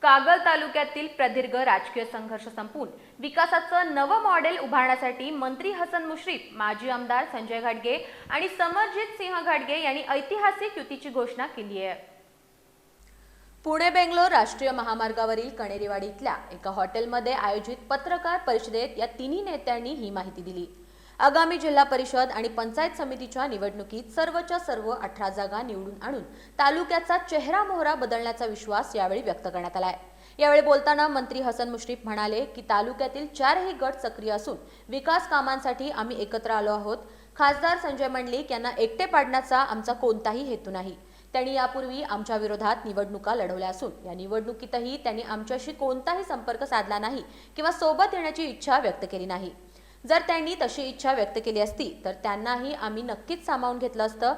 कागल तालुक्यातील प्रदीर्घ राजकीय संघर्ष संपून विकासाचं नवं मॉडेल उभारण्यासाठी मंत्री हसन मुश्रीफ, माजी आमदार संजय घाटगे आणि समरजित सिंह घाटगे यांनी ऐतिहासिक युतीची घोषणा केली आहे। पुणे बेंगलोर राष्ट्रीय महामार्गावरील कणेरीवाडी इथल्या एका हॉटेलमध्ये आयोजित पत्रकार परिषदेत या तिन्ही नेत्यांनी ही माहिती दिली। आगामी जिल्हा परिषद आणि पंचायत समितीच्या निवडणुकीत सर्वच्या सर्व 18 जागा निवडून आणून तालुक्याचा चेहरा मोहरा बदलण्याचा विश्वास यावेळी व्यक्त करण्यात आलाय। यावेळी बोलताना मंत्री हसन मुश्रीफ म्हणाले की तालुक्यातील 4ही गट सक्रिय असून विकास कामांसाठी आम्ही एकत्र आलो आहोत। खासदार संजय मंडलिक यांना एकटे पाडण्याचा आमचा कोणताही हेतू नाही। त्यांनी यापूर्वी आमच्या विरोधात निवडणुका लढवल्या असून या निवडणुकीतही त्यांनी आमच्याशी कोणताही संपर्क साधला नाही किंवा सोबत येण्याची इच्छा व्यक्त केली नाही। जर त्यांनी तशी इच्छा व्यक्त केली असती तर त्यांनाही आम्ही नक्कीच सामावून घेतलं असतं।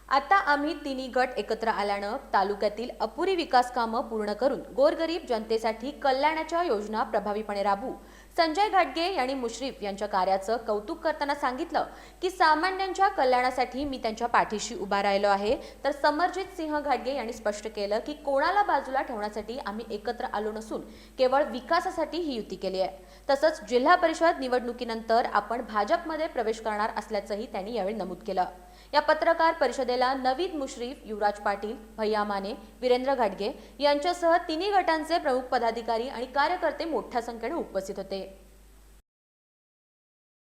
आता आम्ही तिन्ही गट एकत्र आल्यानं तालुक्यातील अपुरी विकास कामं पूर्ण करून गोरगरीब जनतेसाठी कल्याणाच्या योजना प्रभावीपणे राबवू। संजय घाटगे यांनी मुश्रीफ यांच्या कार्याचं कौतुक करताना सांगितलं की सामान्यांच्या कल्याणासाठी मी त्यांच्या पाठीशी उभा राहिलो आहे। तर समरजित सिंह घाटगे यांनी स्पष्ट केलं की कोणाला बाजूला ठेवण्यासाठी आम्ही एकत्र आलो नसून केवळ विकासासाठी ही युती केली आहे। तसंच जिल्हा परिषद निवडणुकीनंतर आपण भाजपमध्ये प्रवेश करणार असल्याचंही त्यांनी यावेळी नमूद केलं। या पत्रकार परिषदेला नवीद मुश्रीफ, युवराज पाटील, भैया माने, वीरेंद्र घाटगे यांच्यासह तिन्ही गटांचे प्रमुख पदाधिकारी आणि कार्यकर्ते मोठ्या संख्येने उपस्थित होते।